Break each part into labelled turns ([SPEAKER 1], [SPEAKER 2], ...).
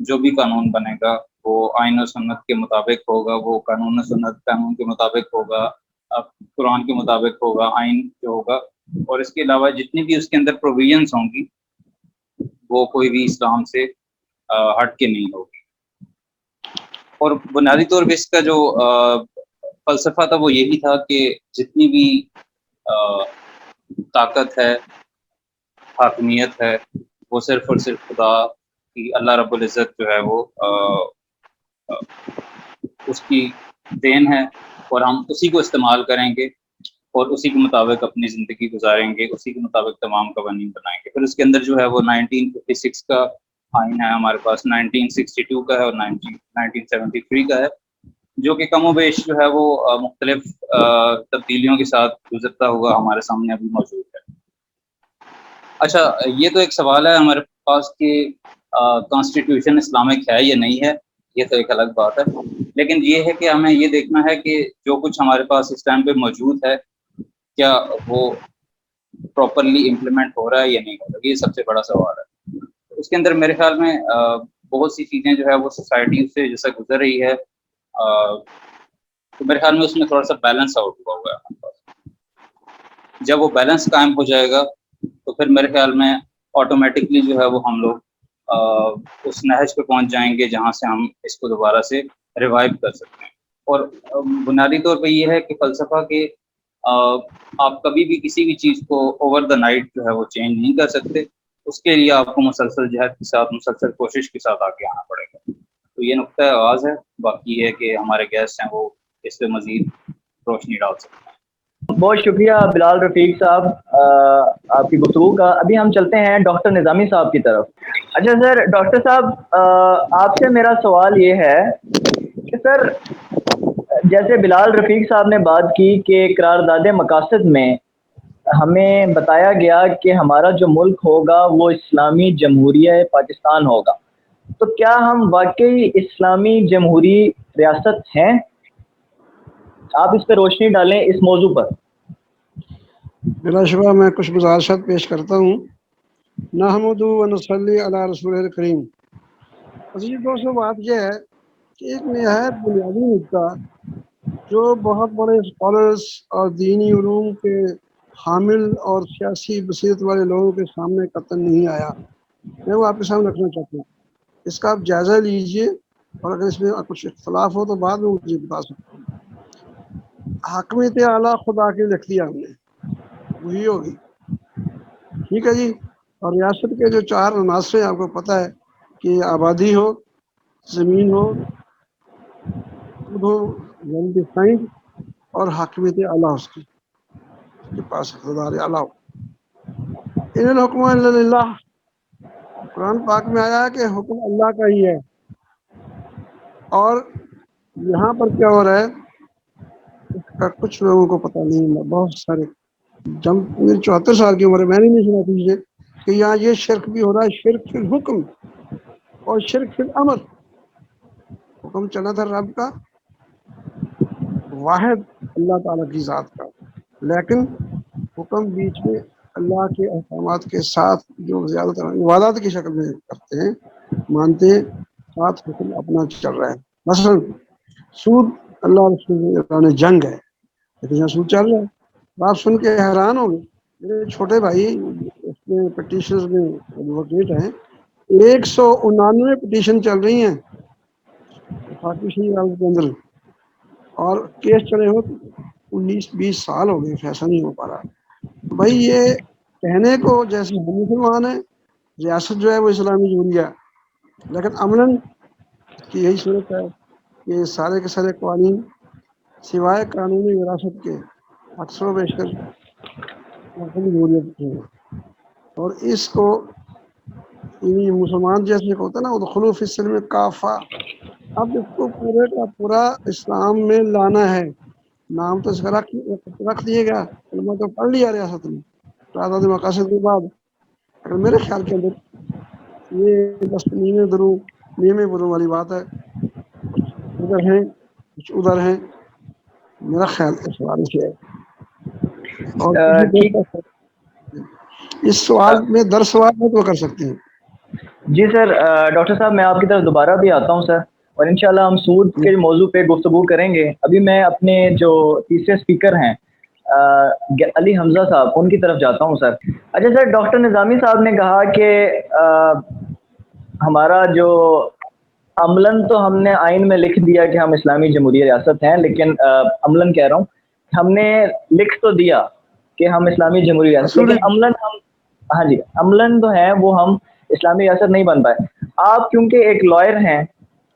[SPEAKER 1] جو بھی قانون بنے گا وہ آئین و سنت کے مطابق ہوگا، وہ قانون و سنت قانون کے مطابق ہوگا، قرآن کے مطابق ہوگا آئین جو ہوگا، اور اس کے علاوہ جتنی بھی اس کے اندر پروویژنس ہوں گی وہ کوئی بھی اسلام سے ہٹ کے نہیں ہوگی۔ اور بنیادی طور پہ اس کا جو فلسفہ تھا وہ یہی تھا کہ جتنی بھی طاقت ہے، حاکمیت ہے، وہ صرف اور صرف خدا کی، اللہ رب العزت جو ہے وہ اس کی دین ہے، اور ہم اسی کو استعمال کریں گے اور اسی کے مطابق اپنی زندگی گزاریں گے، اسی کے مطابق تمام قوانین بنائیں گے۔ پھر اس کے اندر جو ہے وہ 1956 کا آئین ہے ہمارے پاس، 1962 کا ہے اور 1973 کا ہے، جو کہ کم و بیش جو ہے وہ مختلف تبدیلیوں کے ساتھ گزرتا ہوا ہمارے سامنے ابھی موجود ہے۔ اچھا، یہ تو ایک سوال ہے ہمارے پاس کہ کانسٹیٹیوشن اسلامک ہے یا نہیں ہے، یہ تو ایک الگ بات ہے، لیکن یہ ہے کہ ہمیں یہ دیکھنا ہے کہ جو کچھ ہمارے پاس اس ٹائم پہ موجود ہے کیا وہ پراپرلی امپلیمنٹ ہو رہا ہے یا نہیں ہو رہا ہے، یہ سب سے بڑا سوال ہے۔ اس کے اندر میرے خیال میں بہت سی چیزیں جو ہے وہ سوسائٹی سے جیسا گزر رہی ہے، تو میرے خیال میں اس میں تھوڑا سا بیلنس آؤٹ ہوا ہوا ہے ہمارے پاس۔ جب وہ بیلنس قائم ہو جائے گا تو پھر میرے خیال میں آٹومیٹکلی جو ہے وہ ہم لوگ اس نہج پہ پہنچ جائیں گے جہاں سے ہم اس کو دوبارہ سے ریوائیو کر سکتے ہیں۔ اور بنیادی طور پہ یہ ہے کہ فلسفہ کہ آپ کبھی بھی کسی بھی چیز کو اوور دا نائٹ جو ہے وہ چینج نہیں کر سکتے، اس کے لیے آپ کو مسلسل جہد کے ساتھ، مسلسل کوشش کے ساتھ آگے آنا پڑے گا۔ تو یہ نقطۂ آغاز ہے، باقی یہ ہے کہ ہمارے گیسٹ ہیں وہ اس پہ مزید روشنی ڈال سکتے ہیں۔
[SPEAKER 2] بہت شکریہ بلال رفیق صاحب آپ کی گفتگو کا۔ ابھی ہم چلتے ہیں ڈاکٹر نظامی صاحب کی طرف۔ اچھا سر، ڈاکٹر صاحب آپ سے میرا سوال یہ ہے کہ سر جیسے بلال رفیق صاحب نے بات کی کہ قرارداد مقاصد میں ہمیں بتایا گیا کہ ہمارا جو ملک ہوگا وہ اسلامی جمہوریہ پاکستان ہوگا، تو کیا ہم واقعی اسلامی جمہوری ریاست ہیں؟ آپ اس پہ روشنی ڈالیں اس موضوع پر۔
[SPEAKER 3] بلا شبہ میں کچھ گزارشات پیش کرتا ہوں۔ نحمدہ و نصلی علی رسول الکریم۔ عزیز دوستو، بات یہ ہے کہ ایک نہایت بنیادی نکتہ جو بہت بڑے اسکالرس اور دینی علوم کے حامل اور سیاسی بصیرت والے لوگوں کے سامنے قطعاً نہیں آیا، میں وہ آپ کے سامنے رکھنا چاہتا ہوں۔ اس کا آپ جائزہ لیجئے، اور اگر اس میں کچھ اختلاف ہو تو بعد میں مجھے بتا سکتے ہیں۔ حاکمیت اعلیٰ خدا کے لکھ دیا ہم نے، وہی ہوگی، ٹھیک ہے جی۔ اور ریاست کے جو 4 عناصر ہیں آپ کو پتہ ہے کہ آبادی ہو، زمین ہو، ویل ڈیفائنڈ، اور حاکمیت اعلیٰ اس کے پاس اقتدار اعلیٰ ہو۔ ان الحکم الا للہ، قرآن پاک میں آیا ہے کہ حکم اللہ کا ہی ہے۔ اور یہاں پر کیا ہو رہا ہے اس کا کچھ لوگوں کو پتہ نہیں ہے، بہت سارے، جب میری 74 سال کی عمر ہے میں نے نہیں سنا پیچھے کہ یہاں یہ شرک بھی ہو رہا ہے، شرک فی الحکم اور شرک فی الامر۔ حکم چلا تھا رب کا، واحد اللہ تعالیٰ کی ذات کا، لیکن حکم بیچ میں اللہ کے احکامات کے ساتھ جو زیادہ تر عبادات کی شکل میں کرتے ہیں، مانتے ہیں، ساتھ حکم اپنا چل رہا ہے۔ مثلا سود، اللہ رسول نے جنگ ہے، لیکن یہاں سود چل رہا ہے۔ آپ سن کے حیران ہو گئے، میرے چھوٹے بھائی اس میں پٹیشنز میں ایڈوکیٹ ہیں، 199 پٹیشن چل رہی ہیں پاکستانی عدالت کے اندر، اور کیس چلے ہو 19-20 سال ہو گئے، فیصلہ نہیں ہو پا رہا۔ بھائی یہ کہنے کو جیسے ہم مسلمان ہیں، ریاست جو ہے وہ اسلامی جمہوریہ، لیکن عملاً کی یہی صورت ہے کہ سارے کے سارے قوانین سوائے قانونی وراثت کے اکثر و بیشتر جمہوریت ہیں، اور اس کو مسلمان جیسے ہوتا ہے نا، ادخلوا فی السلم کافہ، اب اس کو پورے کا پورا اسلام میں لانا ہے۔ نام تو اس کا رکھ دیے گا، کلمہ تو پڑھ لیا ریاست نے قرارداد مقاصد کے بعد، اگر میرے خیال کے اندر یہ بس نیمے بروں والی بات ہے، کچھ ادھر ہیں کچھ ادھر ہیں، میرا خیال اس حوالے سے ہے۔ اور
[SPEAKER 2] ٹھیک،
[SPEAKER 3] اس سوال میں در سوال ہے تو کر سکتے ہیں۔
[SPEAKER 2] جی سر، ڈاکٹر صاحب میں آپ کی طرف دوبارہ بھی آتا ہوں سر، اور انشاءاللہ ہم سود کے موضوع پہ گفتگو کریں گے. ابھی میں اپنے جو تیسرے اسپیکر ہیں علی حمزہ صاحب، ان کی طرف جاتا ہوں سر. اچھا سر، ڈاکٹر نظامی صاحب نے کہا کہ ہمارا جو عملاً تو ہم نے آئین میں لکھ دیا کہ ہم اسلامی جمہوریہ ریاست ہیں، لیکن عملاً کہہ رہا ہوں، ہم نے لکھ تو دیا کہ ہم اسلامی جمہوریہ ریاست، لیکن عملاً ہم، ہاں جی، عملاً تو ہے وہ ہم اسلامی ریاست نہیں بن پائے. آپ کیونکہ ایک لائر ہیں،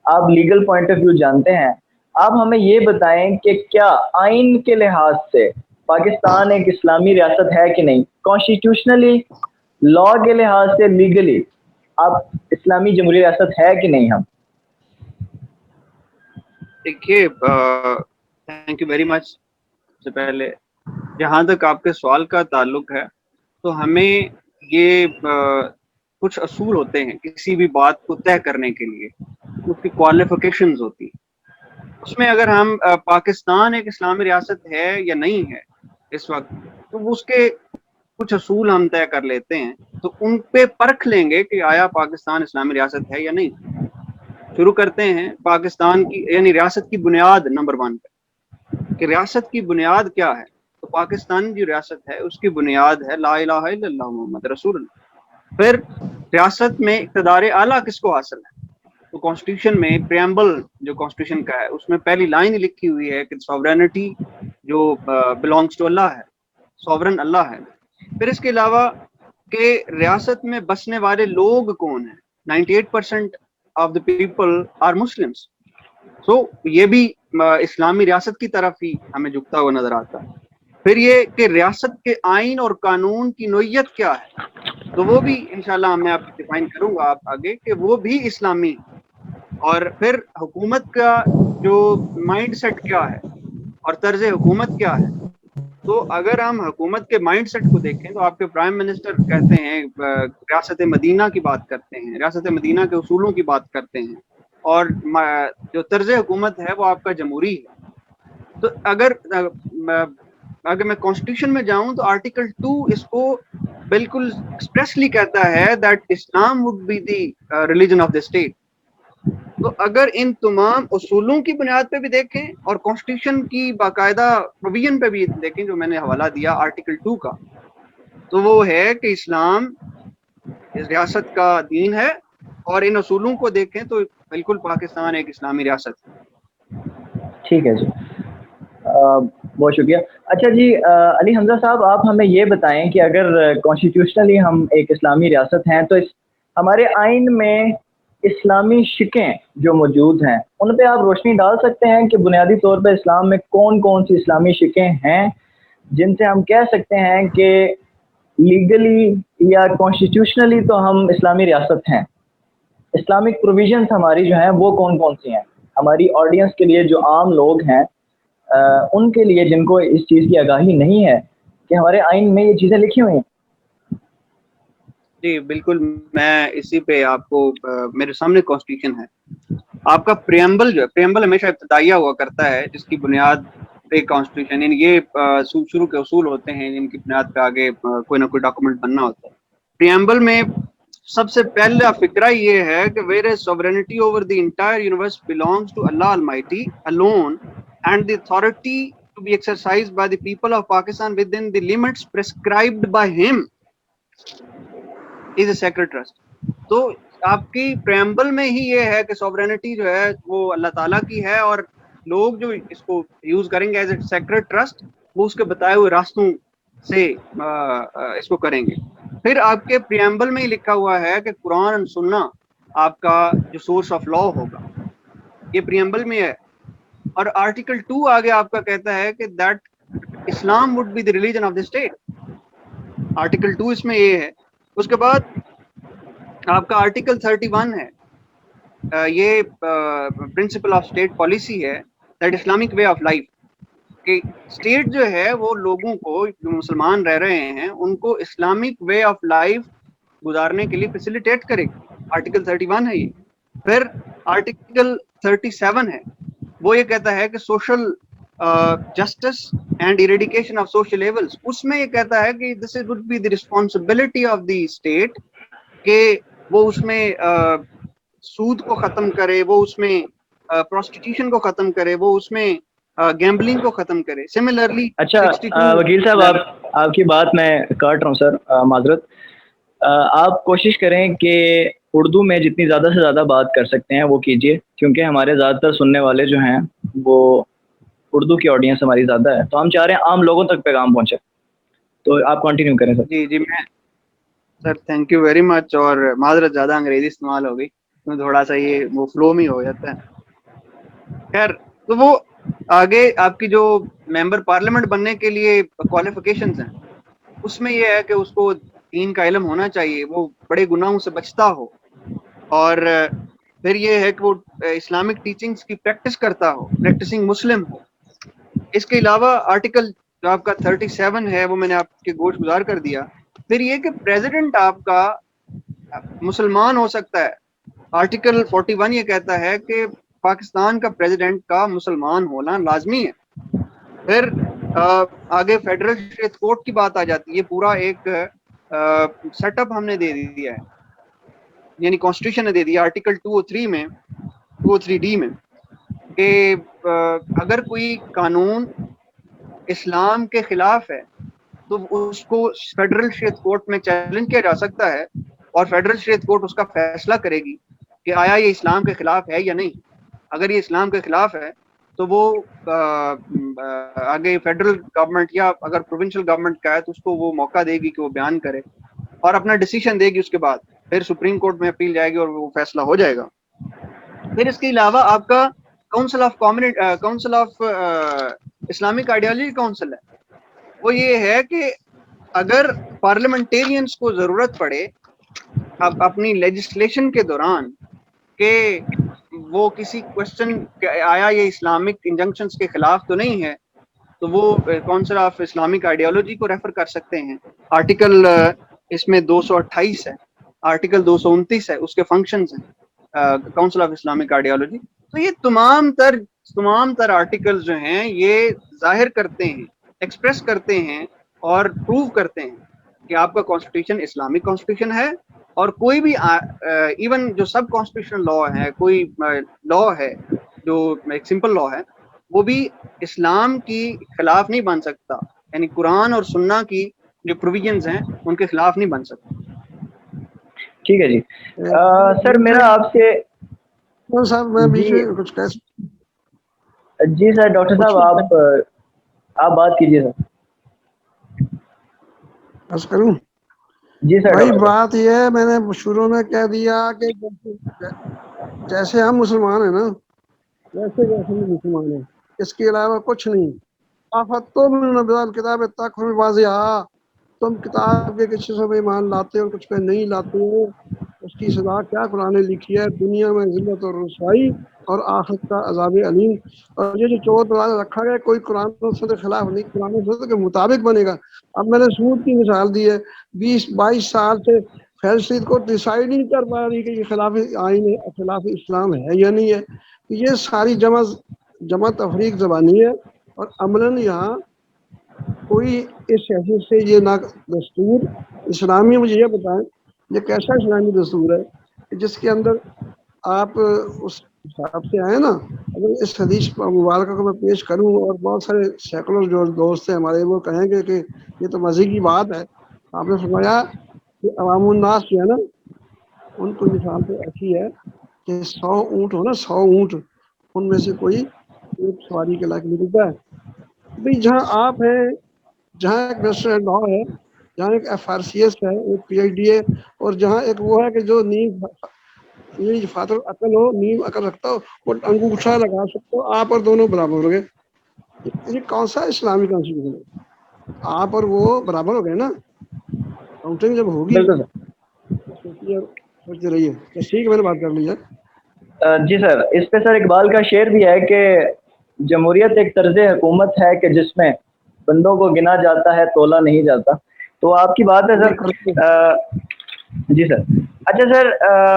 [SPEAKER 2] آپ لیگل پوائنٹ آف ویو جانتے ہیں، آپ ہمیں یہ بتائیں کہ کیا آئین کے لحاظ سے پاکستان ایک اسلامی ریاست ہے کہ نہیں؟ کانسٹیٹیوشنلی، لا کے لحاظ سے، لیگلی آپ اسلامی جمہوریہ ریاست ہے کہ نہیں؟ ہم
[SPEAKER 4] دیکھیے، تھینک یو ویری مچ. سے پہلے جہاں تک آپ کے سوال کا تعلق ہے تو ہمیں یہ کچھ اصول ہوتے ہیں کسی بھی بات کو طے کرنے کے لیے، اس کی کوالیفیکیشنز ہوتی ہیں. اس میں اگر ہم پاکستان ایک اسلامی ریاست ہے یا نہیں ہے اس وقت، تو اس کے کچھ اصول ہم طے کر لیتے ہیں، تو ان پہ پرکھ لیں گے کہ آیا پاکستان اسلامی ریاست ہے یا نہیں. شروع کرتے ہیں پاکستان کی یعنی ریاست کی بنیاد نمبر 1 پہ، کہ ریاست کی بنیاد کیا ہے. تو پاکستان جو ریاست ہے اس کی بنیاد ہے لا الہ الا اللہ محمد رسول اللہ. پھر ریاست میں اقتدار اعلیٰ کس کو حاصل ہے؟ تو کانسٹیٹیوشن میں پریامبل جو کانسٹیٹیوشن کا ہے اس میں پہلی لائن لکھی ہوئی ہے کہ سوورینٹی جو بلانگس ٹو اللہ ہے، سوورن اللہ ہے. پھر اس کے علاوہ کہ ریاست میں بسنے والے لوگ کون ہیں، 98% of the people are Muslims. So یہ بھی اسلامی ریاست کی طرف ہی ہمیں جھکتا ہوا نظر آتا ہے. پھر یہ کہ ریاست کے آئین اور قانون کی نوعیت کیا ہے، تو وہ بھی انشاءاللہ میں آپ کو ڈیفائن کروں گا آپ آگے کہ وہ بھی اسلامی. اور پھر حکومت کا جو مائنڈ سیٹ کیا ہے اور طرز حکومت کیا ہے. تو اگر ہم حکومت کے مائنڈ سیٹ کو دیکھیں تو آپ کے پرائم منسٹر کہتے ہیں ریاست مدینہ کی بات کرتے ہیں، ریاست مدینہ کے اصولوں کی بات کرتے ہیں، اور جو طرز حکومت ہے وہ آپ کا جمہوری ہے. تو اگر میں کانسٹیٹیوشن میں جاؤں تو آرٹیکل 2 اس کو بالکل ایکسپریسلی کہتا ہے that Islam would be the religion of the state. تو اگر ان تمام اصولوں کی بنیاد پہ بھی دیکھیں اور کانسٹیٹیوشن کی باقاعدہ پروویژن پہ بھی دیکھیں جو میں نے حوالہ دیا آرٹیکل 2 کا، تو وہ ہے کہ اسلام اس ریاست کا دین ہے، اور ان اصولوں کو دیکھیں تو بالکل پاکستان ایک اسلامی ریاست ہے.
[SPEAKER 2] ٹھیک ہے جی، بہت شکریہ. اچھا جی، علی حمزہ صاحب، آپ ہمیں یہ بتائیں کہ اگر کانسٹیٹیوشنلی ہم ایک اسلامی ریاست ہیں تو ہمارے آئین میں اسلامی شقیں جو موجود ہیں ان پہ آپ روشنی ڈال سکتے ہیں کہ بنیادی طور پہ اسلام میں کون کون سی اسلامی شقیں ہیں جن سے ہم کہہ سکتے ہیں کہ لیگلی یا کانسٹیٹیوشنلی تو ہم اسلامی ریاست ہیں؟ اسلامک پروویژنس ہماری جو ہیں وہ کون کون سی ہیں ہماری آڈینس کے لیے، جو عام لوگ ہیں ان کے لیے جن کو اس چیز کی آگاہی نہیں ہے کہ ہمارے آئین میں یہ چیزیں لکھی ہوئی ہیں؟
[SPEAKER 4] جی بالکل، میں اسی پہ آپ کو میرے سامنے کانسٹیٹیوشن ہے. آپ کا پریامبل جو ہے، پریامبل ہمیشہ ابتدائیہ ہوا کرتا ہے جس کی بنیاد پہ کانسٹیٹیوشن، یعنی یہ شروع کے اصول ہوتے ہیں جن کی بنیاد پہ آگے کوئی نہ کوئی ڈاکومنٹ بننا ہوتا ہے. پریامبل میں سب سے پہلا فکرہ یہ ہے کہ whereas sovereignty over the entire universe belongs to Allah Almighty alone and the authority to be exercised by the people of Pakistan within the limits prescribed by him is a sacred trust. تو آپ کی پریامبل میں ہی یہ ہے کہ sovereignty جو ہے وہ اللہ تعالیٰ کی ہے، اور لوگ جو اس کو یوز کریں گے ایز اے سیکرڈ ٹرسٹ وہ اس کے بتائے ہوئے راستوں سے اس کو کریں گے. پھر آپ کے پریامبل میں ہی لکھا ہوا ہے کہ قرآن اور سننا آپ کا جو سورس آف لا ہوگا، یہ پریامبل میں ہے. اور آرٹیکل 2 آگے آپ کا کہتا ہے کہ that Islam would be the religion of the state. Article 2 اس میں یہ ہے. اس کے بعد آپ کا آرٹیکل 31 ہے، یہ پرنسپل آف اسٹیٹ پالیسی ہے، that Islamic way of life, کہ اسٹیٹ جو ہے وہ لوگوں کو جو مسلمان رہ رہے ہیں ان کو اسلامک وے آف لائف گزارنے کے لیے فیسیلیٹیٹ کرے گی. آرٹیکل 31 ہے یہ. پھر آرٹیکل 37 ہے، وہ یہ کہتا ہے کہ social justice and eradication of social evils. اس میں یہ کہتا ہے کہ this would be the responsibility of the state کہ وہ اس میں سود کو ختم کرے, وہ اس میں پروسٹیٹیوشن کو ختم کرے, وہ اس میں گیمبلنگ کو ختم کرے. سملرلی
[SPEAKER 2] اچھا وکیل صاحب آپ کی بات میں کاٹ رہا ہوں سر, معذرت. آپ کوشش کریں کہ اردو میں جتنی زیادہ سے زیادہ بات کر سکتے ہیں وہ کیجیے, کیونکہ ہمارے زیادہ تر سننے والے جو ہیں وہ اردو کی آڈینس ہماری زیادہ ہے, تو ہم چاہ رہے ہیں عام لوگوں تک پیغام پہنچے. تو آپ کنٹینیو کریں سر.
[SPEAKER 4] جی میں sir thank you very much. اور معذرت زیادہ انگریزی استعمال ہو گئی, تھوڑا سا یہ وہ فلو میں ہو جاتا ہے. خیر, تو وہ آگے آپ کی جو ممبر پارلیمنٹ بننے کے لیے کوالیفیکیشنز ہیں, اس میں یہ ہے کہ اس کو دین کا علم ہونا چاہیے, وہ بڑے گناہوں سے بچتا ہو, اور پھر یہ ہے کہ وہ اسلامک ٹیچنگز کی پریکٹس کرتا ہو, پریکٹسنگ مسلم ہو. اس کے علاوہ آرٹیکل جو آپ کا 37 ہے وہ میں نے آپ کے گوش گزار کر دیا. پھر یہ کہ پریزیڈنٹ آپ کا مسلمان ہو سکتا ہے. آرٹیکل 41 یہ کہتا ہے کہ پاکستان کا پریزیڈنٹ کا مسلمان ہونا لازمی ہے. پھر آگے فیڈرل اسٹیٹ کورٹ کی بات آ جاتی ہے. یہ پورا ایک سیٹ اپ ہم نے دے دیا ہے, یعنی کانسٹیٹیوشن نے دے دیا آرٹیکل 203 میں 203D میں, کہ اگر کوئی قانون اسلام کے خلاف ہے تو اس کو فیڈرل اسٹیٹ کورٹ میں چیلنج کیا جا سکتا ہے, اور فیڈرل اسٹیٹ کورٹ اس کا فیصلہ کرے گی کہ آیا یہ اسلام کے خلاف ہے یا نہیں. اگر یہ اسلام کے خلاف ہے تو وہ آگے فیڈرل گورنمنٹ یا اگر پروونشل گورنمنٹ کا ہے تو اس کو وہ موقع دے گی کہ وہ بیان کرے اور اپنا ڈیسیشن دے گی. اس کے بعد پھر سپریم کورٹ میں اپیل جائے گی اور وہ فیصلہ ہو جائے گا. پھر اس کے علاوہ آپ کا council of Islamic ideology council ہے. وہ یہ ہے کہ اگر پارلیمنٹیرینز کو ضرورت پڑے اپنی لیجسلیشن کے دوران کہ وہ کسی کوشچن آیا یہ اسلامک انجنکشنز کے خلاف تو نہیں ہے, تو وہ کونسل آف اسلامک آئیڈیالوجی کو ریفر کر سکتے ہیں. آرٹیکل اس میں 228 ہے, آرٹیکل 229 ہے, اس کے فنکشنز ہیں کونسل آف اسلامک آئیڈیالوجی. تو یہ تمام تر آرٹیکل جو ہیں یہ ظاہر کرتے ہیں, ایکسپریس کرتے ہیں اور پروو کرتے ہیں کہ آپ کا کانسٹیٹیوشن اسلامک کانسٹیٹیوشن ہے. اور کوئی بھی ایون جو سب کانسٹیٹیوشنل لا ہے, کوئی لا ہے جو ایک سمپل لا ہے, وہ بھی اسلام کی خلاف نہیں بن سکتا, یعنی قرآن اور سنہ کی جو پروویژنز ہیں ان کے خلاف نہیں بن سکتا.
[SPEAKER 2] ٹھیک ہے جی. سر میرا آپ سے
[SPEAKER 3] صاحب میں بیچ میں کچھ کہہ سکتا ہوں؟
[SPEAKER 2] جی سر ڈاکٹر صاحب آپ بات کیجیے سر.
[SPEAKER 3] بس کروں
[SPEAKER 2] جی سر.
[SPEAKER 3] بھائی بات یہ ہے, میں نے شروع میں کہہ دیا کہ جیسے ہم مسلمان ہیں نا ویسے مسلمان ہیں, اس کے علاوہ کچھ نہیں. کتاب تک واضح, تم کتاب کے کسی سے ایمان لاتے ہو کچھ پہ نہیں لاتے ہو, اس کی سزا کیا قرآن نے لکھی ہے, دنیا میں ذلت اور رسوائی اور آخرت کا عذاب علیم. اور یہ جو 14 رکھا گیا کوئی قرآن کے خلاف نہیں, قرآن کے مطابق بنے گا. اب میں نے سود کی مثال دی ہے, 20-22 سال سے فیصلے کو ڈیسائیڈ نہیں کر پا رہی کہ یہ خلاف آئین خلاف اسلام ہے یا نہیں ہے. یہ ساری جمع تفریق زبانی ہے, اور عملاً یہاں کوئی اس حیثیت سے یہ نہ دستور اسلامی. مجھے یہ بتائیں یہ کیسا اسلامی دستور ہے جس کے اندر آپ اس حساب سے آئے نا. اگر اس حدیث مبارکہ کو میں پیش کروں اور بہت سارے سینکڑوں جو دوست ہیں ہمارے وہ کہیں گے کہ یہ تو مزے کی بات ہے, آپ نے فرمایا کہ عوام الناس جو ہے نا ان کو مثال تو ایسی ہے کہ 100 اونٹ ہو نا, 100 اونٹ, ان میں سے کوئی ایک سواری کے لائق نکلتا ہے. بھائی جہاں آپ ہیں, جہاں ایک مسٹر لا ہے, جہاں ایک FRCS ہے, ایک PhD ہے, اور جہاں ایک وہ ہے کہ جو نیم فاتر عقل ہو, نیم عقل رکھتا ہو, وہ انگوٹھا لگا سکتا ہو, آپ اور دونوں برابر ہو گئے. یہ کون سا اسلامی کانسٹیٹیوشن ہے؟ آپ اور وہ برابر ہو گئے نا, کاؤنٹنگ جب ہوگی سوچتے رہیے. ٹھیک ہے, میں نے بات کر لی ہے.
[SPEAKER 2] جی سر, اس پہ سر اقبال کا شعر بھی ہے کہ جمہوریت ایک طرز حکومت ہے کہ جس میں بندوں کو گنا جاتا ہے تولا نہیں جاتا. تو آپ کی بات ہے سر. جی سر. اچھا سر,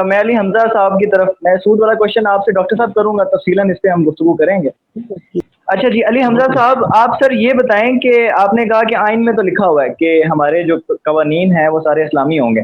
[SPEAKER 2] میں علی حمزہ صاحب کی طرف, میں سود والا کوشچن آپ سے ڈاکٹر صاحب کروں گا, تفصیلاً اس پہ ہم گفتگو کریں گے. اچھا جی, علی حمزہ صاحب آپ سر یہ بتائیں کہ آپ نے کہا کہ آئین میں تو لکھا ہوا ہے کہ ہمارے جو قوانین ہیں وہ سارے اسلامی ہوں گے,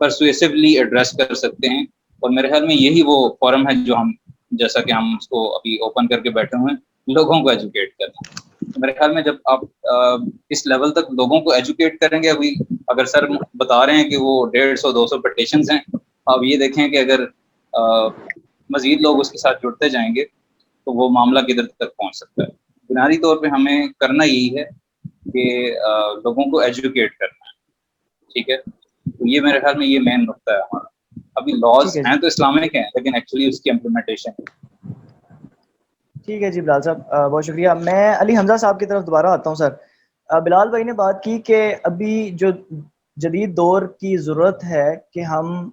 [SPEAKER 1] persuasively ایڈریس کر سکتے ہیں. اور میرے خیال میں یہی وہ فورم ہے جو ہم, جیسا کہ ہم اس کو ابھی اوپن کر کے بیٹھے ہوئے ہیں, لوگوں کو ایجوکیٹ کرنا. میرے خیال میں جب آپ اس لیول تک لوگوں کو ایجوکیٹ کریں گے, ابھی اگر سر بتا رہے ہیں کہ وہ 150-200 پٹیشنز ہیں, آپ یہ دیکھیں کہ اگر مزید لوگ اس کے ساتھ جڑتے جائیں گے تو وہ معاملہ کدھر تک پہنچ سکتا ہے. بنیادی طور پہ ہمیں کرنا یہی ہے کہ لوگوں کو ایجوکیٹ کرنا ہے. ٹھیک ہے, تو یہ میرے خیال میں یہ مین نقطہ ہے ہمارا. ابھی لاز ہیں تو اسلامک ہیں, لیکن ایکچولی اس کی امپلیمنٹیشن.
[SPEAKER 2] ٹھیک ہے جی بلال صاحب, بہت شکریہ. میں علی حمزہ صاحب کی طرف دوبارہ آتا ہوں. سر, بلال بھائی نے بات کی کہ ابھی جو جدید دور کی ضرورت ہے کہ ہم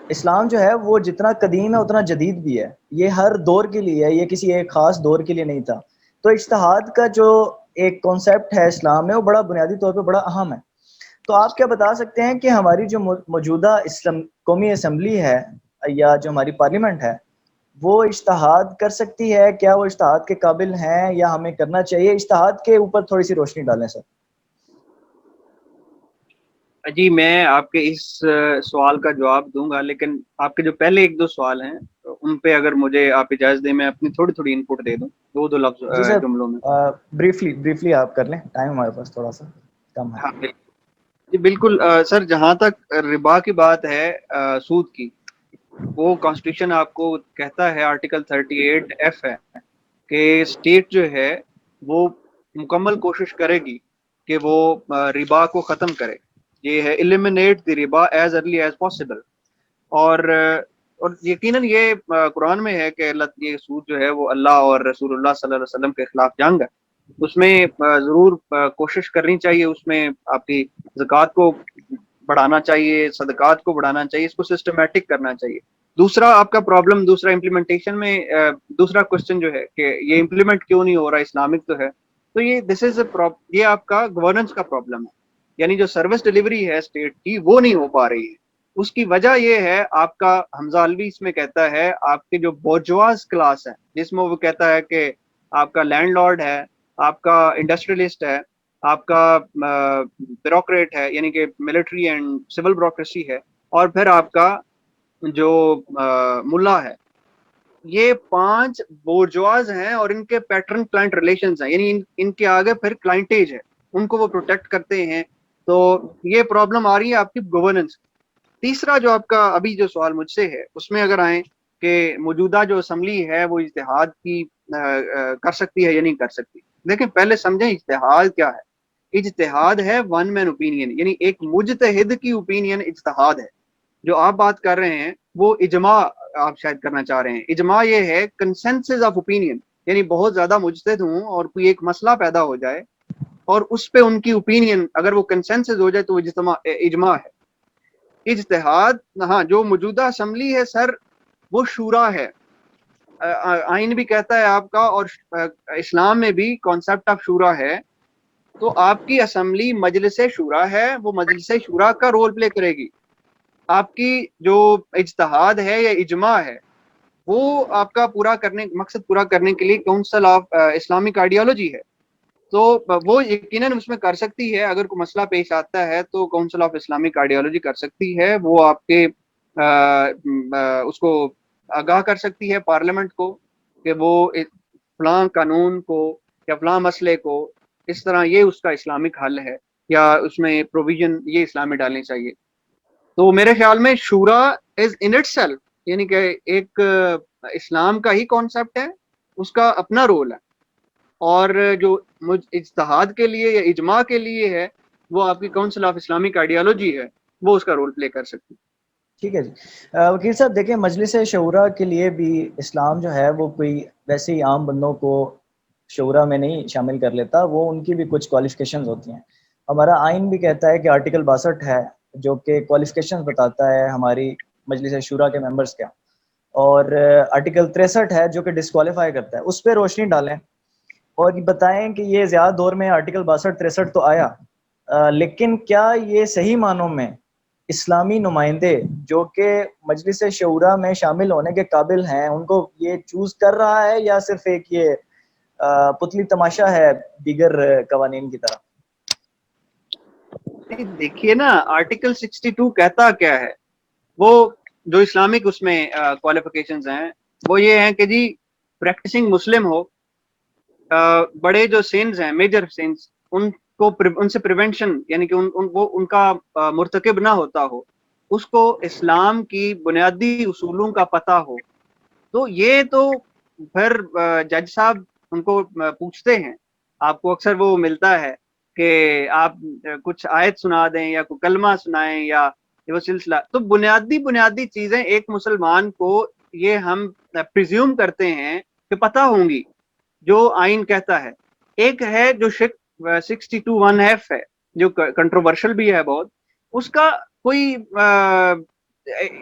[SPEAKER 2] اسلام جو ہے وہ جتنا قدیم ہے اتنا جدید بھی ہے. یہ ہر دور کے لیے ہے, یہ کسی ایک خاص دور کے لیے نہیں تھا. تو اجتہاد کا جو ایک کانسیپٹ ہے اسلام میں, وہ بڑا بنیادی طور پہ بڑا اہم ہے. تو آپ کیا بتا سکتے ہیں کہ ہماری جو موجودہ قومی اسمبلی ہے یا جو ہماری پارلیمنٹ ہے, وہ اجتہاد کر سکتی ہے؟ کیا وہ اجتہاد کے قابل ہیں یا ہمیں کرنا چاہیے؟ اجتہاد کے اوپر تھوڑی سی روشنی ڈالیں سر.
[SPEAKER 4] جی, میں آپ کے اس سوال کا جواب دوں گا, لیکن آپ کے جو پہلے 1-2 سوال ہیں ان پہ اگر مجھے آپ اجازت دیں میں اپنی تھوڑی انپٹ دے دوں, 2 لفظ
[SPEAKER 2] جی سر,
[SPEAKER 4] جملوں میں.
[SPEAKER 2] بریفلی آپ کر لیں, ٹائم ہمارے پاس تھوڑا سا کم ہے.
[SPEAKER 4] ہاں جی بالکل. سر, جہاں تک ربا کی بات ہے, سود کی, وہ کانسٹیٹیوشن آپ کو کہتا ہے, آرٹیکل 38F ہے کہ اسٹیٹ جو ہے وہ مکمل کوشش کرے گی کہ وہ ربا کو ختم کرے. یہ ہے eliminate the riba as early as possible. اور یقیناً یہ قرآن میں ہے کہ یہ سود جو ہے وہ اللہ اور رسول اللہ صلی اللہ علیہ وسلم کے خلاف جنگ ہے. اس میں ضرور کوشش کرنی چاہیے, اس میں آپ کی زکوٰۃ کو بڑھانا چاہیے, صدقات کو بڑھانا چاہیے, اس کو سسٹمیٹک کرنا چاہیے. دوسرا آپ کا پرابلم, دوسرا امپلیمنٹیشن میں دوسرا کوشچن جو ہے کہ یہ امپلیمنٹ کیوں نہیں ہو رہا, اسلامک تو ہے. تو یہ آپ کا گورننس کا پرابلم ہے. یعنی جو سروس ڈلیوری ہے اسٹیٹ کی وہ نہیں ہو پا رہی ہے. اس کی وجہ یہ ہے, آپ کا حمزہ الوی اس میں کہتا ہے, آپ کے جو بورجواز کلاس ہے, جس میں وہ کہتا ہے کہ آپ کا لینڈ لارڈ ہے, آپ کا انڈسٹریلسٹ ہے, آپ کا بیوروکریٹ ہے, یعنی کہ ملٹری اینڈ سول بیوروکریسی ہے, اور پھر آپ کا جو ملا ہے. یہ 5 بورجواز ہیں اور ان کے پیٹرن کلائنٹ ریلیشنز ہیں, یعنی ان کے آگے پھر کلائنٹیج ہے, ان کو وہ پروٹیکٹ کرتے ہیں. تو یہ پرابلم آ رہی ہے آپ کی گورننس. تیسرا جو آپ کا ابھی جو سوال مجھ سے ہے, اس میں اگر آئیں کہ موجودہ جو اسمبلی ہے وہ اجتہاد کی کر سکتی ہے یا نہیں کر سکتی. دیکھیں, پہلے سمجھیں اجتہاد کیا ہے. اجتہاد ہے ون مین اوپینین, یعنی ایک مجتہد کی اوپینین اجتہاد ہے. جو آپ بات کر رہے ہیں وہ اجماع آپ شاید کرنا چاہ رہے ہیں. اجماع یہ ہے کنسنسس آف اوپینین, یعنی بہت زیادہ مجتہد ہوں اور کوئی ایک مسئلہ پیدا ہو جائے اور اس پہ ان کی اوپینین اگر وہ کنسنسس ہو جائے تو وہ اجماع ہے. اجتہاد, ہاں, جو موجودہ اسمبلی ہے سر وہ شورا ہے. آئین بھی کہتا ہے آپ کا, اور اسلام میں بھی کانسیپٹ آف شورا ہے. تو آپ کی اسمبلی مجلس شورا ہے, وہ مجلس شورا کا رول پلے کرے گی. آپ کی جو اجتہاد ہے یا اجماع ہے وہ آپ کا مقصد پورا کرنے کے لیے کونسل آف اسلامک آئیڈیالوجی ہے. تو وہ یقیناً اس میں کر سکتی ہے. اگر کوئی مسئلہ پیش آتا ہے تو کونسل آف اسلامک آئیڈیالوجی کر سکتی ہے, وہ آپ کے اس کو آگاہ کر سکتی ہے پارلیمنٹ کو کہ وہ فلاں قانون کو یا فلاں مسئلے کو اس طرح, یہ اس کا اسلامک حل ہے یا اس میں پروویژن یہ اسلام میں ڈالنی چاہیے. تو میرے خیال میں شورا از ان اٹ سیلف, یعنی کہ ایک اسلام کا ہی کانسیپٹ ہے, اس کا اپنا رول ہے. اور جو اجتہاد کے لیے یا اجماع کے لیے ہے وہ آپ کی کونسل آف اسلامک آئیڈیالوجی ہے, وہ اس کا رول پلے کر سکتی.
[SPEAKER 2] ٹھیک ہے جی. وکیل صاحب دیکھیں, مجلس شورا کے لیے بھی اسلام جو ہے وہ کوئی ویسے ہی عام بندوں کو شورا میں نہیں شامل کر لیتا, وہ ان کی بھی کچھ کوالیفیکیشنز ہوتی ہیں. ہمارا آئین بھی کہتا ہے کہ آرٹیکل 62 ہے جو کہ کوالیفیکیشنز بتاتا ہے ہماری مجلس شورا کے ممبرز کا, اور آرٹیکل 63 ہے جو کہ ڈسکوالیفائی کرتا ہے. اس پہ روشنی ڈالیں اور یہ بتائیں کہ یہ زیادہ دور میں آرٹیکل 62-63 تو آیا, لیکن کیا یہ صحیح معنوں میں اسلامی نمائندے جو کہ مجلس شورا میں شامل ہونے کے قابل ہیں ان کو یہ چوز کر رہا ہے, یا صرف ایک یہ پتلی تماشا ہے دیگر قوانین کی طرح؟
[SPEAKER 4] دیکھیے نا آرٹیکل 62 کہتا کیا ہے, وہ جو اسلامک اس میں کوالیفیکیشنز ہیں وہ یہ ہیں کہ جی پریکٹسنگ مسلم ہو, بڑے جو سینز ہیں میجر سینز ان سے پریونشن یعنی کہ ان کا مرتکب نہ ہوتا ہو, اس کو اسلام کی بنیادی اصولوں کا پتہ ہو. تو یہ تو پھر جج صاحب ان کو پوچھتے ہیں, آپ کو اکثر وہ ملتا ہے کہ آپ کچھ آیت سنا دیں یا کوئی کلمہ سنائیں یا وہ سلسلہ. تو بنیادی چیزیں ایک مسلمان کو یہ ہم پریزیوم کرتے ہیں کہ پتہ ہوں گی جو آئین کہتا ہے. ایک ہے جو 62(1)(f) ہے جو کنٹروورشل بھی ہے بہت, اس کا کوئی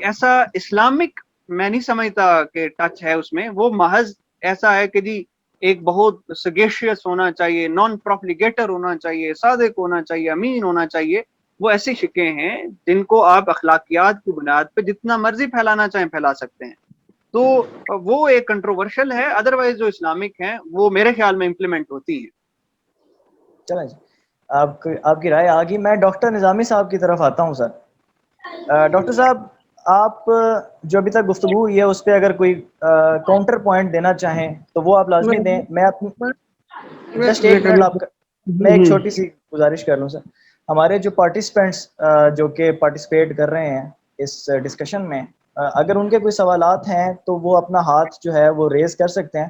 [SPEAKER 4] ایسا اسلامک میں نہیں سمجھتا کہ ٹچ ہے اس میں. وہ محض ایسا ہے کہ جی ایک بہت سگیشیس ہونا چاہیے, نان پروفلیگیٹر ہونا چاہیے, صادق ہونا چاہیے, امین ہونا چاہیے. وہ ایسی شکیں ہیں جن کو آپ اخلاقیات کی بنیاد پہ جتنا مرضی پھیلانا چاہیں پھیلا سکتے ہیں. تو وہ ایک کنٹروورشل ہے, ادروائز جو اسلامک ہیں وہ میرے خیال میں امپلیمنٹ ہوتی ہیں.
[SPEAKER 2] چلیں جی, آپ کی رائے آ گئی. میں ڈاکٹر نظامی صاحب کی طرف آتا ہوں. سر ڈاکٹر صاحب, آپ جو ابھی تک گفتگو ہوئی ہے اس پہ اگر کوئی کاؤنٹر پوائنٹ دینا چاہیں تو وہ آپ لازمی دیں. میں جسٹ ایک منٹ آپ کا, میں ایک چھوٹی سی گزارش کر لوں. سر ہمارے جو پارٹیسپینٹس جو کہ پارٹیسپیٹ کر رہے ہیں اس ڈسکشن میں, اگر ان کے کوئی سوالات ہیں تو وہ اپنا ہاتھ جو ہے وہ ریز کر سکتے ہیں.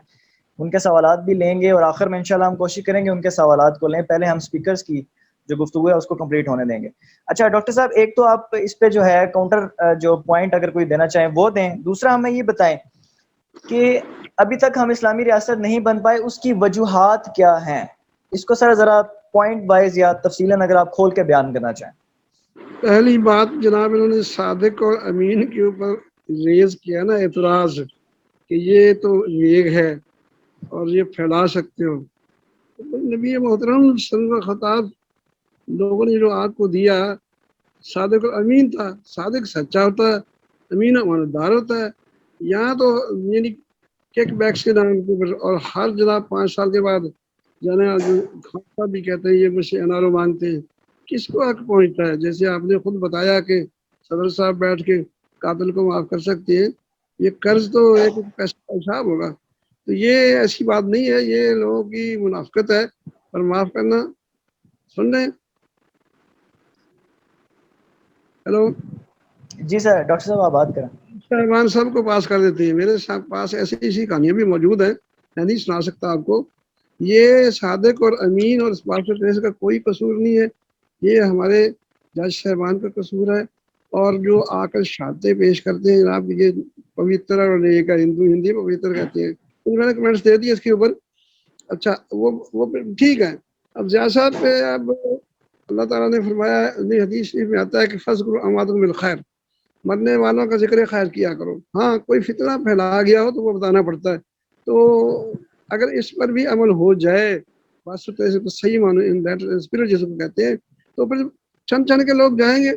[SPEAKER 2] ان کے سوالات بھی لیں گے اور آخر میں انشاءاللہ ہم کوشش کریں گے ان کے سوالات کو لیں. پہلے ہم سپیکرز کی جو گفتگو ہے اس کو کمپلیٹ ہونے دیں گے. اچھا ڈاکٹر صاحب, ایک تو آپ اس پہ جو ہے کاؤنٹر جو پوائنٹ اگر کوئی دینا چاہیں وہ دیں. دوسرا ہمیں یہ بتائیں کہ ابھی تک ہم اسلامی ریاست نہیں بن پائے, اس کی وجوہات کیا ہیں؟ اس کو سر ذرا پوائنٹ وائز یا تفصیلاً اگر آپ کھول کے بیان کرنا چاہیں.
[SPEAKER 3] پہلی بات جناب, انہوں نے صادق اور امین کے اوپر ریز کیا نا اعتراض کہ یہ تو نیک ہے اور یہ پھیلا سکتے ہو. نبی محترم صلی اللہ علیہ خطاب لوگوں نے جو آپ کو دیا, صادق اور امین تھا. صادق سچا ہوتا ہے, امین امانتدار ہوتا ہے. یہاں تو یعنی کیک بیکس کے نام کے اوپر, اور ہر جناب 5 سال کے بعد جانا جو خاصا بھی کہتے ہیں یہ مجھ سے انارو مانگتے ہیں. کس کو حق پہنچتا ہے؟ جیسے آپ نے خود بتایا کہ صدر صاحب بیٹھ کے قاتل کو معاف کر سکتے ہیں, یہ قرض تو ایک پیسہ کا حساب ہوگا. تو یہ ایسی بات نہیں ہے, یہ لوگوں کی منافقت ہے. اور معاف کرنا, سن رہے ہیں؟ ہیلو
[SPEAKER 2] جی سر, ڈاکٹر صاحب آپ بات کریں.
[SPEAKER 3] صاحبان سب کو پاس کر دیتے ہیں. میرے پاس ایسی کہانیاں بھی موجود ہیں, میں نہیں سنا سکتا آپ کو. یہ صادق اور امین اور اس بات کا کوئی قصور نہیں ہے, یہ ہمارے جج صاحبان کا قصور ہے. اور جو آ کر شہادتیں پیش کرتے ہیں جناب, یہ پوتر اور نیک ہے, ہندی پوتر کہتے ہیں. تو میں نے کمنٹس دے دیے اس کے اوپر. اچھا وہ ٹھیک ہے. اب زیادہ صاحب پہ اب اللہ تعالیٰ نے فرمایا, حدیث شریف میں آتا ہے کہ فذکروا امواتکم بالخیر, مرنے والوں کا ذکر خیر کیا کرو. ہاں کوئی فتنہ پھیلا گیا ہو تو وہ بتانا پڑتا ہے. تو اگر اس پر بھی عمل ہو جائے بس تو صحیح مانو ان دیٹ اسپرٹ جس کو کہتے ہیں, تو پھر چند کے لوگ جائیں گے,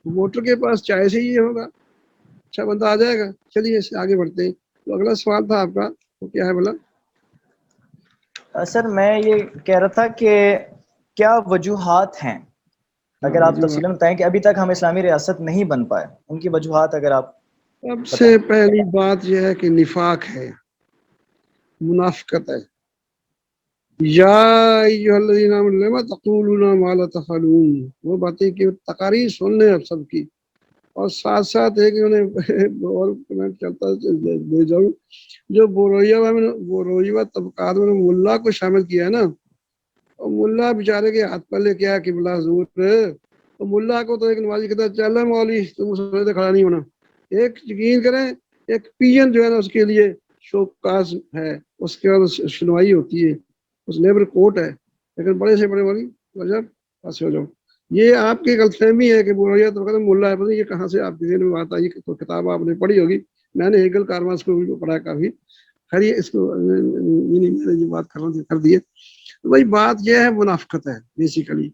[SPEAKER 3] ووٹر کے پاس چائے سے ہی ہوگا, اچھا بندہ آ جائے گا. چلیے اس سے آگے بڑھتے ہیں. تو اگلا سوال تھا آپ کا, وہ کیا ہے بولا؟
[SPEAKER 2] سر میں یہ کہہ رہا تھا کہ کیا وجوہات ہیں, اگر آپ تفصیلاً بتائیں کہ ابھی تک ہم اسلامی ریاست نہیں بن پائے, ان کی وجوہات اگر آپ
[SPEAKER 3] سب سے پہلی بات یہ ہے کہ نفاق ہے, منافقت ہے. یا ایھا الذین آمنوا لم تقولون ما لا تفعلون, وہ باتیں کہ تقاریر سن لیں اب سب کی. اور ساتھ ساتھ ہے کہ انہیں اور کمنٹ چلتا دے جاؤں, جو بورویہ طبقات میں ملا کو شامل کیا ہے نا, اور ملا بیچارے کے ہاتھ پلے کیا کہ بلا حضور, تو ملا کو تو ایک نمازی کہتا ہے چل مولوی تم اس سے کھڑا نہیں ہونا. ایک یقین کریں, ایک پین جو ہے نا اس کے لیے شوکاز ہے, اس کے بعد سنوائی ہوتی ہے, اس لیبر کوٹ ہے. لیکن بڑے سے بڑے والی وجہ پاس ہو جاؤ. یہ آپ کی غلط فہمی ہے کہ بورویہ تو ملا ہے, پتہ یہ کہاں سے آپ کی ذہن میں بات آئی. تو کتاب آپ نے پڑھی ہوگی, میں نے ہیگل کارماس کو بھی پڑھا کافی. خیر اس کو میں نے جو بات کر دی ہے, وہی بات یہ ہے منافقت ہے بیسیکلی.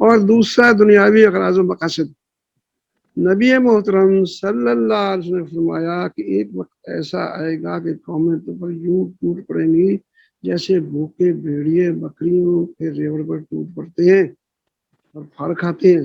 [SPEAKER 3] اور دوسرا دنیاوی اغراض و مقاصد. نبی محترم صلی اللہ علیہ وسلم نے فرمایا کہ ایک وقت ایسا آئے گا کہ قومیں تو پر یوں ٹوٹ پڑیں گی جیسے بھوکے بھیڑیے بکریوں کے ریوڑ پر ٹوٹ پڑتے ہیں اور پھاڑ کھاتے ہیں.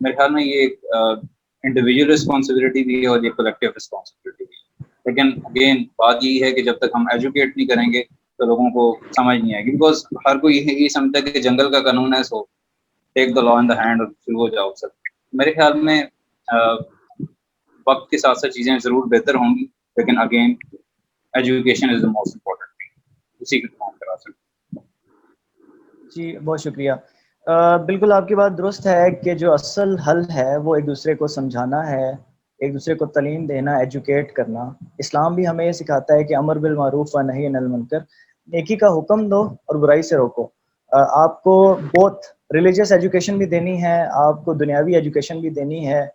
[SPEAKER 1] میرے خیال میں یہ ایک انڈیویجول رسپانسبلٹی بھی ہے اور یہ کلیکٹیو رسپانسبلٹی بھی ہے. لیکن اگین بات یہی ہے کہ جب تک ہم ایجوکیٹ نہیں کریں گے تو لوگوں کو سمجھ نہیں آئے گی, بیکاز ہر کوئی یہی سمجھتا ہے کہ جنگل کا قانون ہے, سو ٹیک دا لا ان دا ہینڈ اور شروع ہو جاؤ. سر میرے خیال میں وقت کے ساتھ ساتھ چیزیں ضرور بہتر ہوں گی, لیکن again education is the most important thing, اسی کو کام کرا سکتے.
[SPEAKER 2] جی بہت شکریہ. بالکل آپ کی بات درست ہے کہ جو اصل حل ہے وہ ایک دوسرے کو سمجھانا ہے, ایک دوسرے کو تعلیم دینا, ایجوکیٹ کرنا. اسلام بھی ہمیں یہ سکھاتا ہے کہ امر بالمعروف و نہی عن المنکر, نیکی کا حکم دو اور برائی سے روکو. آپ کو بہت ریلیجیس ایجوکیشن بھی دینی ہے, آپ کو دنیاوی ایجوکیشن بھی دینی ہے,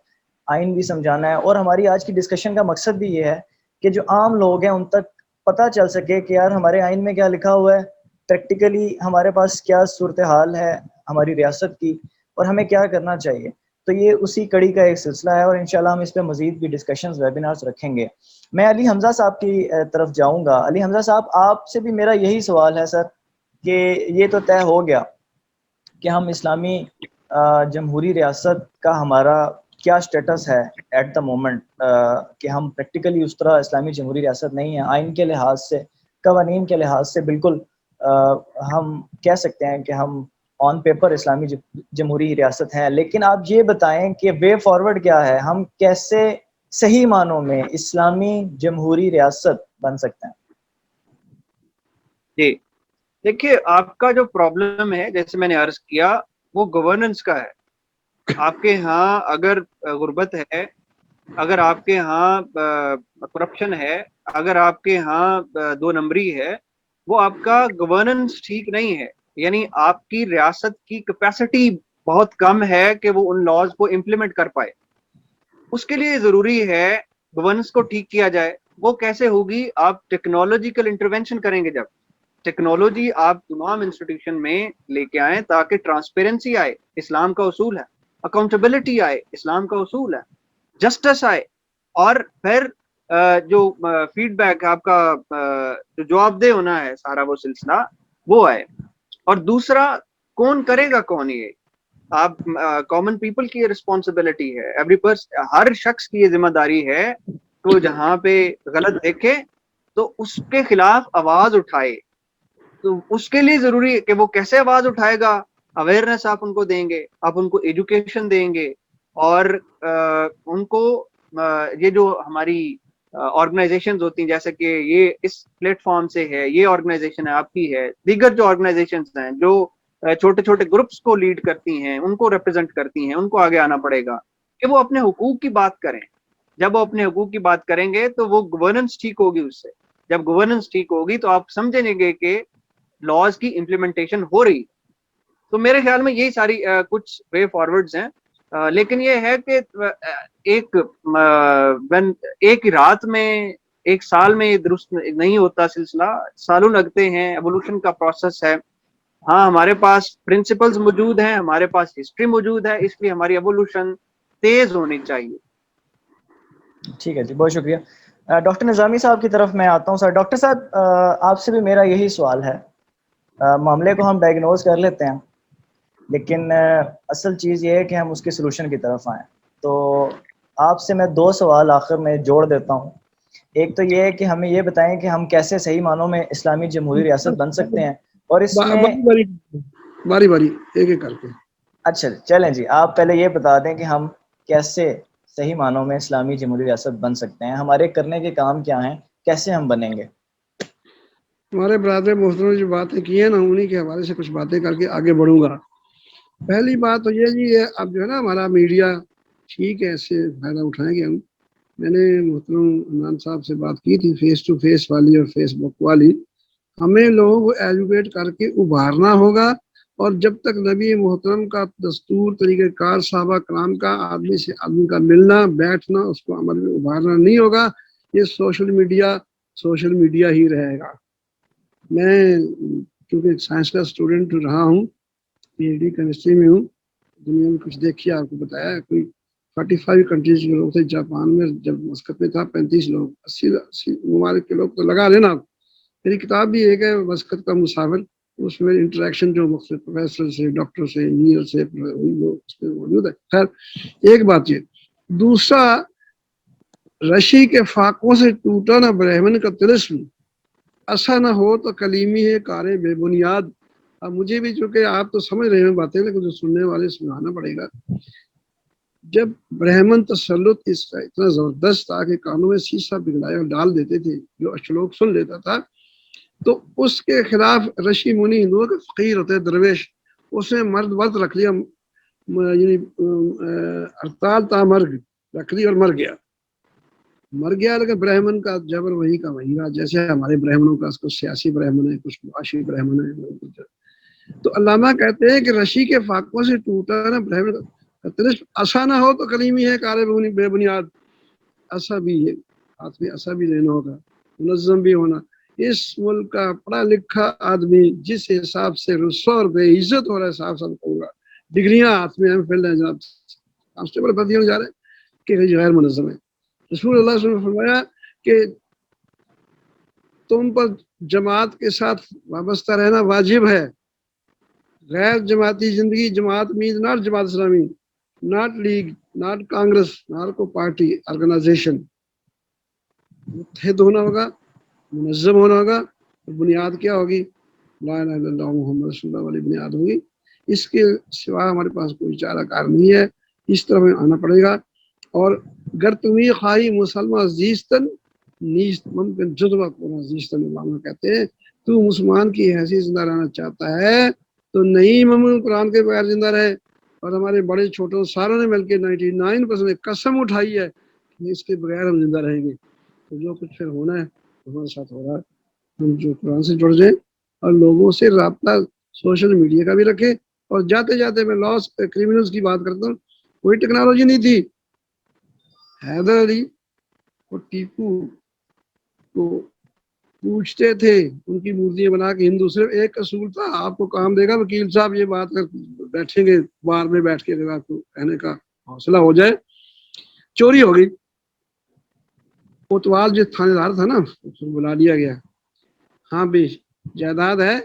[SPEAKER 2] آئین بھی سمجھانا ہے. اور ہماری آج کی ڈسکشن کا مقصد بھی یہ ہے کہ جو عام لوگ ہیں ان تک پتہ چل سکے کہ یار ہمارے آئین میں کیا لکھا ہوا ہے, پریکٹیکلی ہمارے پاس کیا صورتحال ہے ہماری ریاست کی, اور ہمیں کیا کرنا چاہیے. تو یہ اسی کڑی کا ایک سلسلہ ہے, اور انشاءاللہ ہم اس پہ مزید بھی ڈسکشنز ویبینارز رکھیں گے. میں علی حمزہ صاحب کی طرف جاؤں گا. علی حمزہ صاحب, آپ سے بھی میرا یہی سوال ہے سر کہ یہ تو طے ہو گیا کہ ہم اسلامی جمہوری ریاست کا ہمارا کیا سٹیٹس ہے ایٹ دا مومنٹ, کہ ہم پریکٹیکلی اس طرح اسلامی جمہوری ریاست نہیں ہیں. آئین کے لحاظ سے, قوانین کے لحاظ سے بالکل ہم کہہ سکتے ہیں کہ ہم آن پیپر اسلامی جمہوری ریاست ہیں. لیکن آپ یہ بتائیں کہ وے فارورڈ کیا ہے, ہم کیسے صحیح معنوں میں اسلامی جمہوری ریاست بن سکتے ہیں؟
[SPEAKER 4] جی دیکھیے, آپ کا جو پرابلم ہے جیسے میں نے عرض کیا وہ گورننس کا ہے. آپ کے ہاں اگر غربت ہے, اگر آپ کے ہاں کرپشن ہے, اگر آپ کے ہاں دو نمبری ہے, وہ آپ کا گورننس ٹھیک نہیں ہے. یعنی آپ کی ریاست کی کیپیسٹی بہت کم ہے کہ وہ ان لاز کو امپلیمنٹ کر پائے. اس کے لیے ضروری ہے گورننس کو ٹھیک کیا جائے. وہ کیسے ہوگی؟ آپ ٹیکنالوجیکل انٹروینشن کریں گے. جب ٹیکنالوجی آپ تمام انسٹیٹیوشن میں لے کے آئیں تاکہ ٹرانسپیرنسی آئے, اسلام کا اصول ہے, اکاؤنٹیبلٹی آئے, اسلام کا اصول ہے, جسٹس آئے, اور پھر جو فیڈ بیک آپ کا جو جواب دہ ہونا ہے سارا وہ سلسلہ وہ آئے. اور دوسرا, کون کرے گا کون؟ یہ آپ کامن پیپل کی رسپانسبلٹی ہے. ایوری پرسن, ہر شخص کی یہ ذمہ داری ہے تو جہاں پہ غلط دیکھے تو اس کے خلاف آواز اٹھائے. تو اس کے لیے ضروری ہے کہ وہ کیسے آواز اٹھائے گا. اویئرنیس آپ ان کو دیں گے, آپ ان کو ایجوکیشن دیں گے, اور ان کو یہ جو ہماری آرگنائزیشنز ہوتی ہیں, جیسے کہ یہ اس پلیٹ فارم سے ہے, یہ آرگنائزیشن ہے آپ کی ہے, دیگر جو آرگنائزیشنز ہیں جو چھوٹے چھوٹے گروپس کو لیڈ کرتی ہیں, ان کو ریپرزینٹ کرتی ہیں, ان کو آگے آنا پڑے گا کہ وہ اپنے حقوق کی بات کریں. جب وہ اپنے حقوق کی بات کریں گے تو وہ گورننس ٹھیک ہوگی. اس سے جب گورننس ٹھیک ہوگی تو آپ سمجھیں گے کہ لاز کی امپلیمنٹیشن ہو رہی. تو میرے خیال میں یہی ساری کچھ وے فارورڈز ہیں. لیکن یہ ہے کہ ایک رات میں, ایک سال میں یہ درست نہیں ہوتا سلسلہ, سالوں لگتے ہیں. ایوولوشن کا پروسیس ہے. ہاں ہمارے پاس پرنسپلز موجود ہیں, ہمارے پاس ہسٹری موجود ہے, اس لیے ہماری ایوولوشن تیز ہونی چاہیے.
[SPEAKER 2] ٹھیک ہے جی, بہت شکریہ. ڈاکٹر نظامی صاحب کی طرف میں آتا ہوں. سر ڈاکٹر صاحب, آپ سے بھی میرا یہی سوال ہے. معاملے کو ہم ڈائگنوز کر لیتے ہیں, لیکن اصل چیز یہ ہے کہ ہم اس کے سلوشن کی طرف آئیں. تو آپ سے میں دو سوال آخر میں جوڑ دیتا ہوں. ایک تو یہ ہے کہ ہمیں یہ بتائیں کہ ہم کیسے صحیح معنوں میں اسلامی جمہوری ریاست بن سکتے ہیں, اور اس میں
[SPEAKER 3] باری باری ایک ایک کر کے.
[SPEAKER 2] اچھا چلیں جی, آپ پہلے یہ بتا دیں کہ ہم کیسے صحیح معنوں میں اسلامی جمہوری ریاست بن سکتے ہیں, ہمارے کرنے کے کام کیا ہیں, کیسے ہم بنیں گے.
[SPEAKER 3] ہمارے برادر محترم نے جو باتیں کی ہیں نا, انہیں کے حوالے سے کچھ باتیں کر کے آگے بڑھوں گا. پہلی بات تو یہ جی, اب جو ہے نا ہمارا میڈیا ٹھیک ہے, اس سے فائدہ اٹھائیں گے ہم. میں نے محترم عمران صاحب سے بات کی تھی فیس ٹو فیس والی اور فیس بک والی. ہمیں لوگوں کو ایجوکیٹ کر کے ابھارنا ہوگا, اور جب تک نبی محترم کا دستور, طریقہ کار, صحابہ کرام کا, آدمی سے آدمی کا ملنا بیٹھنا, اس کو عمل میں ابھارنا نہیں ہوگا. یہ سوشل میڈیا ہی رہے گا. میں کیونکہ سائنس کا اسٹوڈنٹ رہا ہوں, پی ایچ ڈی کیمسٹری میں ہوں, دنیا میں کچھ دیکھیے, آپ کو بتایا کوئی 45 کنٹریز کے لوگ تھے. جاپان میں جب مسقط میں تھا 35 لوگ, 80 ممالک کے لوگ تو لگا لینا. میری کتاب بھی ایک ہے مسقط کا مسافر, اس میں انٹریکشن جو مختلف پروفیسر سے، ڈاکٹر سے، انجینئر سے وہ اس میں موجود ہے. خیر ایک بات یہ. دوسرا، رشی کے فاقوں سے ٹوٹا نہ برہمن کا طلسم، ایسا نہ ہو تو کلیمی ہے کارے بے بنیاد. اب مجھے بھی چونکہ آپ تو سمجھ رہے ہیں باتیں، لیکن جو سننے والے سمجھانا پڑے گا. جب برہمن تسلط اس کا اتنا زبردست تھا کہ کانوں میں سیسا پگھلائے اور ڈال دیتے تھے، جو اشلوک سن لیتا تھا، تو اس کے خلاف رشی منی ہندوؤں کے فقیر ہوتے درویش، اس نے مرد ورد رکھ لیا، یعنی ہڑتال تا مرگ رکھ لی اور مر گیا. لیکن برہمن کا جبر وہی کا وہی رہا. جیسے ہمارے برہمنوں کا کچھ سیاسی برہمن ہے، کچھ معاشی برہمن ہے. تو علامہ کہتے ہیں کہ رشی کے فاقوں سے ٹوٹا نا برہمن کا طلسم، ایسا نہ ہو تو کلیمی ہے کارے بے بنیاد. ایسا بھی ہے، ہاتھ میں ایسا بھی لینا ہوگا، منظم بھی ہونا. اس ملک کا پڑھا لکھا آدمی جس حساب سے رسوا اور بے عزت ہو رہا ہے، صاحب ہوگا ڈگریاں ہاتھ میں فیل ہے جناب، کانسٹیبل بدیوں جا رہے ہیں کہ غیر منظم ہے. رسول اللہ صلی اللہ علیہ وسلم نے فرمایا کہ تم پر جماعت کے ساتھ وابستہ رہنا واجب ہے. غیر جماعتی زندگی، جماعت means not Jamaat Islami, not league, not Congress, not کو پارٹی آرگنائزیشن. متحد ہونا ہوگا، منظم ہونا ہوگا. بنیاد کیا ہوگی؟ لا الہ الا اللہ محمد رسول اللہ والی بنیاد ہوگی. اس کے سوا ہمارے پاس کوئی چارہ کار نہیں ہے. اس طرح میں آنا پڑے گا. اور گر تمہیں خواہی مسلمہ زیستن نیست ممکن جذبہ کو زیستن، علامہ کہتے ہیں تو مسلمان کی حیثیت زندہ رہنا چاہتا ہے تو نہیں ممکن قرآن کے بغیر زندہ رہے. اور ہمارے بڑے چھوٹوں ساروں نے مل کے 99% قسم اٹھائی ہے کہ اس کے بغیر ہم زندہ رہیں گے. تو جو کچھ پھر ہونا ہے ہمارے ساتھ ہو رہا ہے. ہم جو قرآن سے جڑ جائیں اور لوگوں سے رابطہ سوشل میڈیا کا بھی رکھیں. اور جاتے جاتے میں لاس کریمنلز کی بات کرتا ہوں. کوئی ٹیکنالوجی نہیں تھی. حیدر علی اور ٹیپو کو پوچھتے تھے ان کی مورتیاں بنا کے ہندو. صرف ایک اصول تھا، آپ کو کام دے گا وکیل صاحب، یہ بات کر بیٹھیں گے بار میں بیٹھ کے آپ کو کہنے کا حوصلہ ہو جائے. چوری ہو گئی. کوتوال جو تھانے دار تھا نا، اس کو بلا لیا گیا. ہاں بھی جائیداد ہے،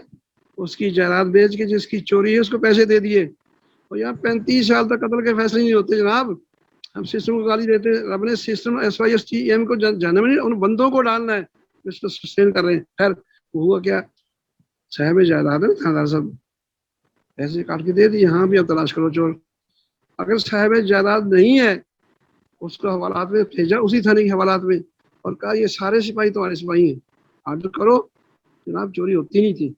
[SPEAKER 3] اس کی جائیداد بیچ کے جس کی چوری ہے اس کو پیسے دے دیے. اور یہاں 35 سال تک قتل کے فیصلے نہیں ہوتے جناب. ہم سسٹم کو گالی دیتے ہیں. رب نے سسٹم SYSTM کو جانب نہیں، ان بندوں کو ڈالنا ہے اس کو سسٹین کر رہے ہیں. خیر ہوا کیا، صاحب جائیداد ہے تھانے دار صاحب، پیسے کاٹ کے دے دیے. ہاں بھی اب تلاش کرو چور. اگر صاحب جائیداد نہیں ہے اس کو حوالات میں بھیجا، اسی تھانے کے حوالات میں، اور کہا یہ سارے سپاہی تمہارے سپاہی ہیں، آرڈر کرو. جناب چوری ہوتی نہیں تھی.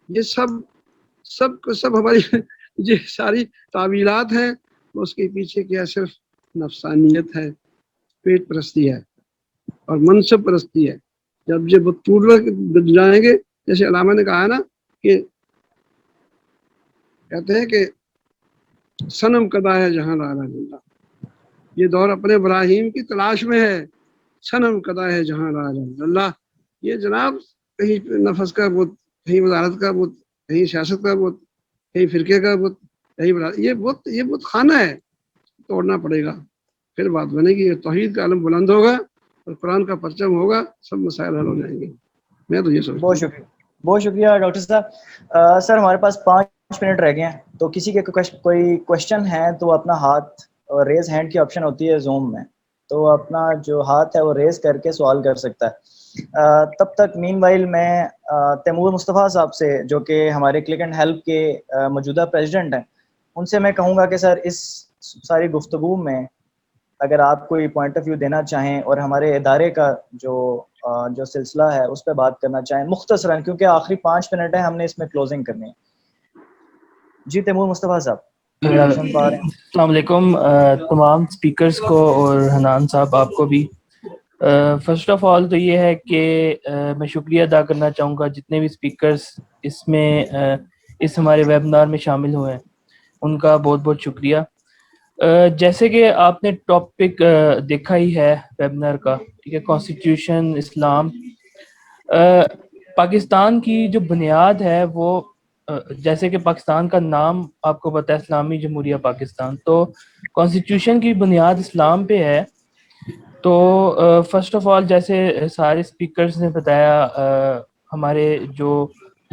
[SPEAKER 3] یہ سب ہماری یہ ساری تعویلات ہیں. اس کے پیچھے کیا صرف نفسانیت ہے، پیٹ پرستی ہے اور منصب پرستی ہے. جب یہ ٹوٹ جائیں گے، جیسے علامہ نے کہا نا کہ کہتے ہیں کہ صنم کدا ہے جہاں لا الہ الا اللہ. یہ دور اپنے ابراہیم کی تلاش میں ہے. صنم کدا ہے جہاں لا الہ الا اللہ. یہ جناب کہیں نفس کا بت، کہیں وزارت کا بت، کہیں سیاست کا بت، کہیں فرقے کا بت، کہیں یہ بت خانہ ہے. توڑنا پڑے گا، پھر بات بنے گی. توحید کا علم بلند ہوگا اور قرآن کا پرچم ہوگا، سب مسائل حل ہو جائیں گے. میں تو یہ سوچتا ہوں.
[SPEAKER 2] بہت شکریہ ڈاکٹر صاحب. سر ہمارے پاس 5 منٹ رہ گئے ہیں، تو کسی کے کوئی کوشچن ہے تو اپنا ہاتھ، ریز ہینڈ کی آپشن ہوتی ہے زوم میں، تو اپنا جو ہاتھ ہے وہ ریز کر کے سوال کر سکتا ہے. تب تک مین وائل میں تیمور مصطفیٰ صاحب سے، جو کہ ہمارے کلک اینڈ ہیلپ کے موجودہ پریزیڈنٹ ہیں، ان سے میں کہوں گا کہ سر اس ساری گفتگو میں اگر آپ کوئی پوائنٹ آف ویو دینا چاہیں اور ہمارے ادارے کا جو سلسلہ ہے اس پہ بات کرنا چاہیں مختصراً، کیونکہ آخری 5 منٹ ہے، ہم نے اس میں کلوزنگ کرنی ہے. جی تیمور مصطفیٰ صاحب، اگر آپ سن پا رہے ہیں.
[SPEAKER 5] السلام علیکم تمام سپیکرز کو اور حنان صاحب آپ کو بھی. فرسٹ آف آل تو یہ ہے کہ میں شکریہ ادا کرنا چاہوں گا جتنے بھی سپیکرز اس میں اس ہمارے ویبنار میں شامل ہوئے ہیں، ان کا بہت بہت شکریہ. جیسے کہ آپ نے ٹاپک دیکھا ہی ہے ویبنار کا، ٹھیک ہے، کانسٹیٹیوشن اسلام. پاکستان کی جو بنیاد ہے وہ جیسے کہ پاکستان کا نام آپ کو پتہ ہے اسلامی جمہوریہ پاکستان، تو کانسٹیٹیوشن کی بنیاد اسلام پہ ہے. تو فرسٹ آف آل جیسے سارے اسپیکرز نے بتایا، ہمارے جو